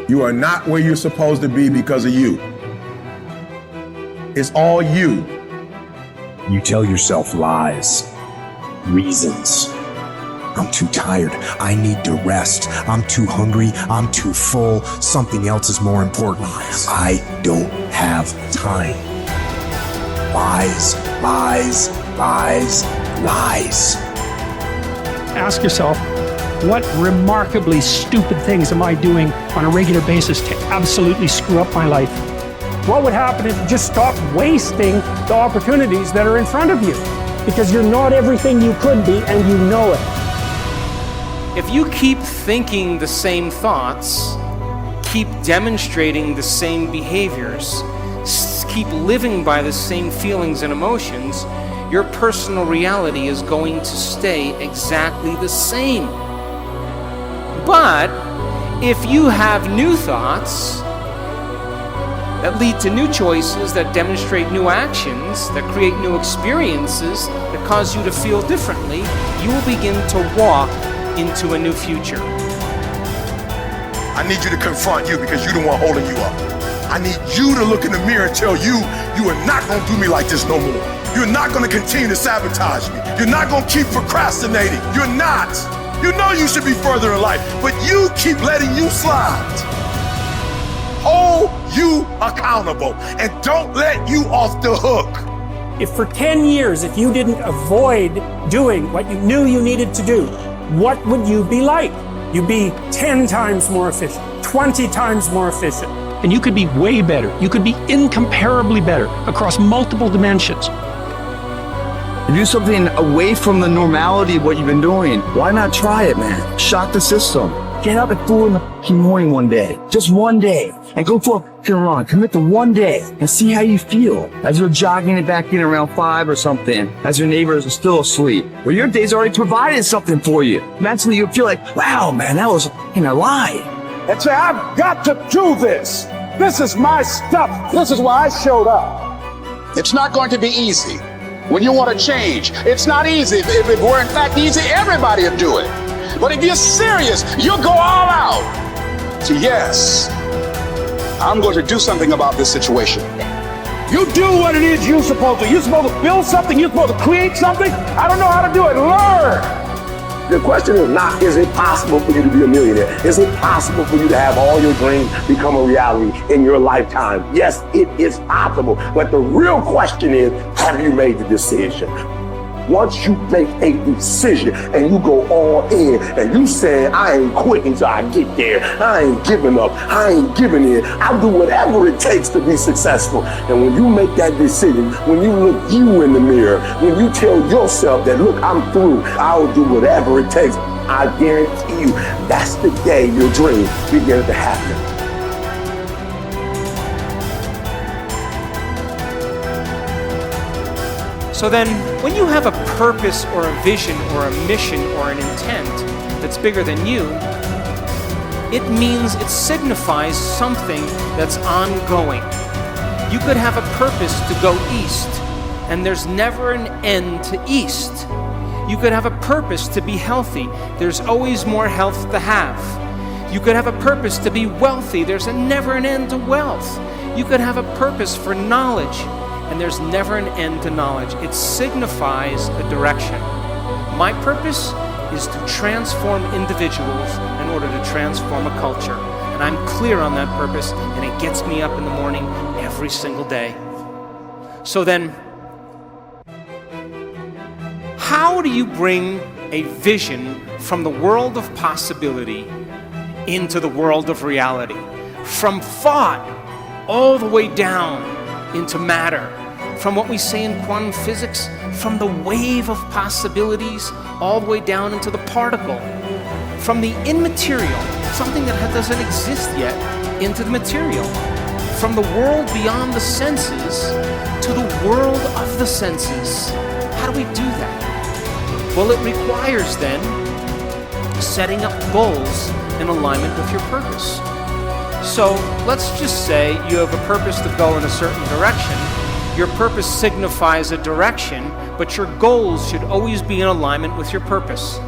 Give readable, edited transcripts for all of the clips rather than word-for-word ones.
You are not where you're supposed to be because of you. It's all you. You tell yourself lies, reasons. I'm too tired. I need to rest. I'm too hungry. I'm too full. Something else is more important. I don't have time. Lies, lies, lies, lies. Ask yourself, what remarkably stupid things am I doing on a regular basis to absolutely screw up my life? What would happen if you just stopped wasting the opportunities that are in front of you? Because you're not everything you could be, and you know it. If you keep thinking the same thoughts, keep demonstrating the same behaviors, keep living by the same feelings and emotions, your personal reality is going to stay exactly the same. But if you have new thoughts that lead to new choices, that demonstrate new actions, that create new experiences, that cause you to feel differently, you will begin to walk into a new future. I need you to confront you because you're the one holding you up. I need you to look in the mirror and tell you, you are not going to do me like this no more. You're not going to continue to sabotage me. You're not going to keep procrastinating. You're not. You know you should be further in life, but you keep letting you slide. Hold you accountable and don't let you off the hook. If for 10 years, if you didn't avoid doing what you knew you needed to do, what would you be like? You'd be 10 times more efficient, 20 times more efficient. And you could be way better. You could be incomparably better across multiple dimensions. Do something away from the normality of what you've been doing. Why not try it, man? Shock the system. Get up at 4 in the morning one day, just one day, and go for a fucking run. Commit to one day and see how you feel as you're jogging it back in around 5 or something, as your neighbors are still asleep. Well, your day's already provided something for you. Mentally, you feel like, wow, man, that was a lie. And say, I've got to do this. This is my stuff. This is why I showed up. It's not going to be easy. When you want to change, it's not easy. If it were in fact easy, everybody would do it. But if you're serious, you'll go all out. So yes, I'm going to do something about this situation. You do what it is you're supposed to. You're supposed to build something. You're supposed to create something. I don't know how to do it. Learn. The question is not, is it possible for you to be a millionaire? Is it possible for you to have all your dreams become a reality in your lifetime? Yes, it is possible. But the real question is, have you made the decision? Once you make a decision and you go all in and you say, I ain't quitting till I get there. I ain't giving up. I ain't giving in. I'll do whatever it takes to be successful. And when you make that decision, when you look you in the mirror, when you tell yourself that, look, I'm through, I'll do whatever it takes, I guarantee you, that's the day your dream begins to happen. So then, when you have a purpose or a vision or a mission or an intent that's bigger than you, it means it signifies something that's ongoing. You could have a purpose to go east, and there's never an end to east. You could have a purpose to be healthy. There's always more health to have. You could have a purpose to be wealthy. There's never an end to wealth. You could have a purpose for knowledge, and there's never an end to knowledge. It signifies a direction. My purpose is to transform individuals in order to transform a culture. And I'm clear on that purpose, and it gets me up in the morning every single day. So then, how do you bring a vision from the world of possibility into the world of reality? From thought all the way down into matter. From what we say in quantum physics, from the wave of possibilities all the way down into the particle. From the immaterial, something that doesn't exist yet, into the material. From the world beyond the senses to the world of the senses. How do we do that? Well, it requires then setting up goals in alignment with your purpose. So let's just say you have a purpose to go in a certain direction. Your purpose signifies a direction, but your goals should always be in alignment with your purpose.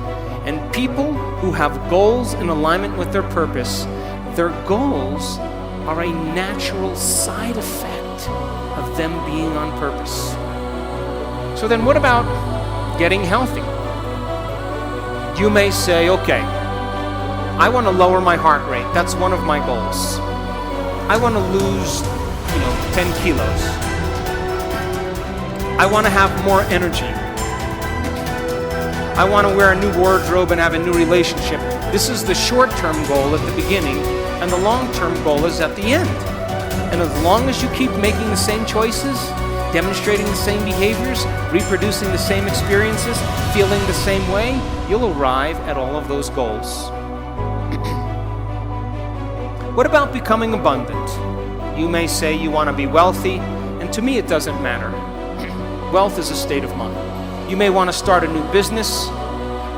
And people who have goals in alignment with their purpose, Their goals are a natural side effect of them being on purpose. So then what about getting healthy? You may say, okay, I want to lower my heart rate. That's one of my goals. I want to lose, 10 kilos. I want to have more energy. I want to wear a new wardrobe and have a new relationship. This is the short-term goal at the beginning, and the long-term goal is at the end. And as long as you keep making the same choices, demonstrating the same behaviors, reproducing the same experiences, feeling the same way, you'll arrive at all of those goals. What about becoming abundant? You may say you want to be wealthy, and to me it doesn't matter. Wealth is a state of mind. You may want to start a new business.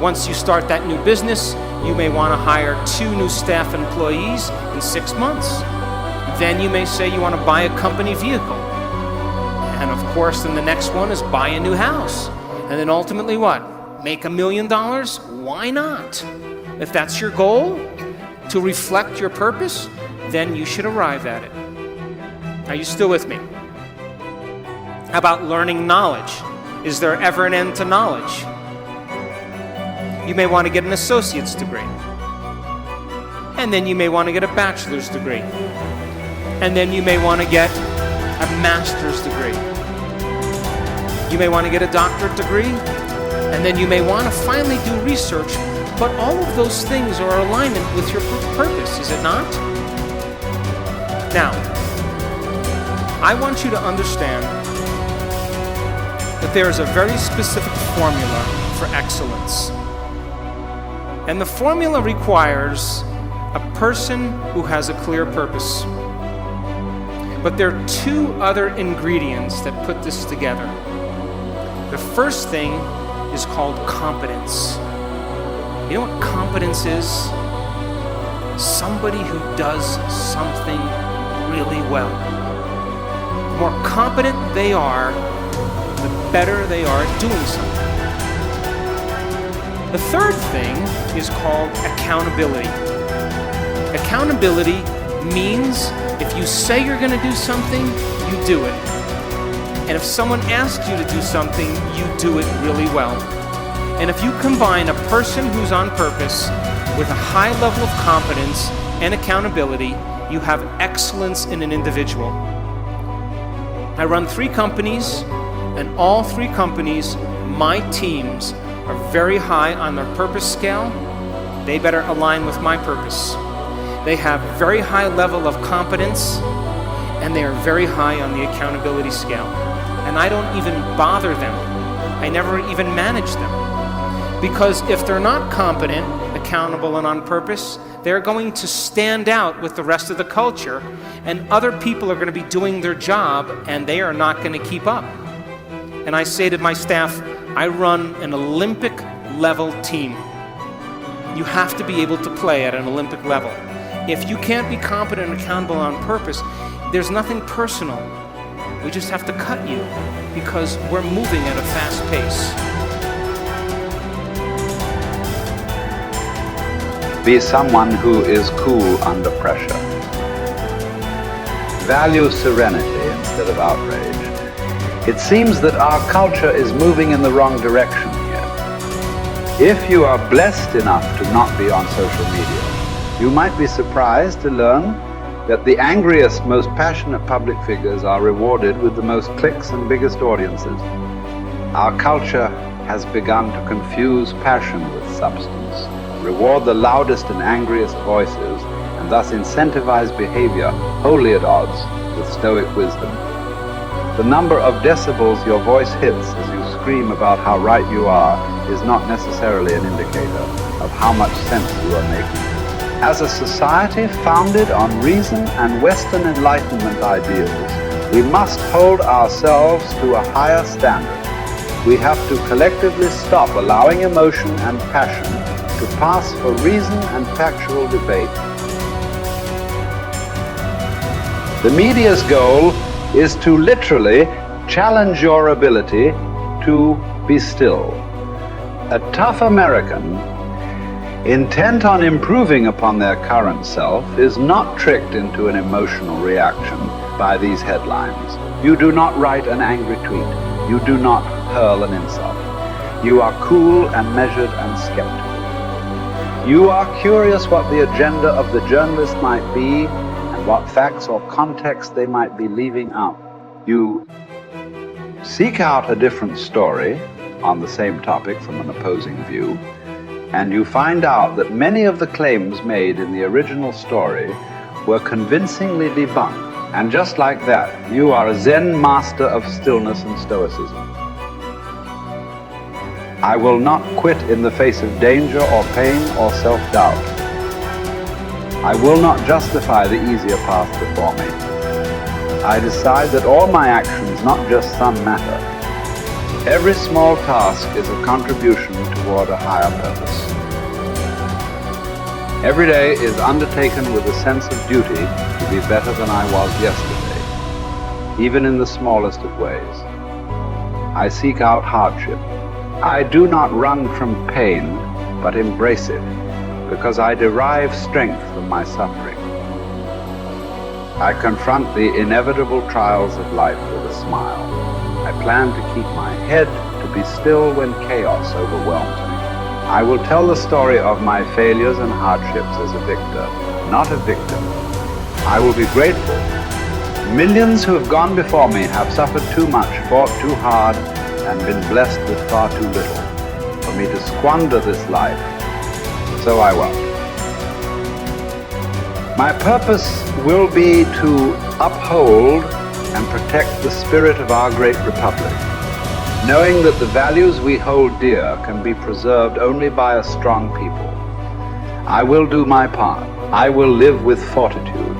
Once you start that new business, you may want to hire 2 new staff employees in 6 months. Then you may say you want to buy a company vehicle. And of course, then the next one is buy a new house. And then ultimately what? Make $1 million? Why not? If that's your goal, to reflect your purpose, then you should arrive at it. Are you still with me? How about learning knowledge? Is there ever an end to knowledge? You may want to get an associate's degree. And then you may want to get a bachelor's degree. And then you may want to get a master's degree. You may want to get a doctorate degree. And then you may want to finally do research. But all of those things are in alignment with your purpose, is it not? Now, I want you to understand that there is a very specific formula for excellence. And the formula requires a person who has a clear purpose. But there are 2 other ingredients that put this together. The first thing is called competence. You know what competence is? Somebody who does something really well. The more competent they are, the better they are at doing something. The third thing is called accountability. Accountability means if you say you're going to do something, you do it. And if someone asks you to do something, you do it really well. And if you combine a person who's on purpose with a high level of competence and accountability, you have excellence in an individual. I run 3 companies, and all 3 companies, my teams are very high on their purpose scale. They better align with my purpose. They have very high level of competence, and they are very high on the accountability scale. And I don't even bother them. I never even manage them. Because if they're not competent, accountable, and on purpose, they're going to stand out with the rest of the culture, and other people are going to be doing their job, and they are not going to keep up. And I say to my staff, I run an Olympic-level team. You have to be able to play at an Olympic level. If you can't be competent and accountable on purpose, there's nothing personal. We just have to cut you because we're moving at a fast pace. Be someone who is cool under pressure. Value serenity instead of outrage. It seems that our culture is moving in the wrong direction here. If you are blessed enough to not be on social media, you might be surprised to learn that the angriest, most passionate public figures are rewarded with the most clicks and biggest audiences. Our culture has begun to confuse passion with substance, reward the loudest and angriest voices, and thus incentivize behavior wholly at odds with stoic wisdom. The number of decibels your voice hits as you scream about how right you are is not necessarily an indicator of how much sense you are making. As a society founded on reason and Western Enlightenment ideals, we must hold ourselves to a higher standard. We have to collectively stop allowing emotion and passion to pass for reason and factual debate. The media's goal is to literally challenge your ability to be still. A tough American intent on improving upon their current self, is not tricked into an emotional reaction by these headlines. You do not write an angry tweet. You do not hurl an insult. You are cool and measured and skeptical. You are curious what the agenda of the journalist might be and what facts or context they might be leaving out. You seek out a different story on the same topic from an opposing view, and you find out that many of the claims made in the original story were convincingly debunked. And just like that, you are a Zen master of stillness and stoicism. I will not quit in the face of danger or pain or self-doubt. I will not justify the easier path before me. I decide that all my actions, not just some matter. Every small task is a contribution toward a higher purpose. Every day is undertaken with a sense of duty to be better than I was yesterday, even in the smallest of ways. I seek out hardship. I do not run from pain, but embrace it, because I derive strength from my suffering. I confront the inevitable trials of life with a smile. I plan to keep my head to be still when chaos overwhelms me. I will tell the story of my failures and hardships as a victor, not a victim. I will be grateful. Millions who have gone before me have suffered too much, fought too hard, and been blessed with far too little for me to squander this life. So I won't. My purpose will be to uphold and protect the spirit of our great republic, knowing that the values we hold dear can be preserved only by a strong people. I will do my part. I will live with fortitude.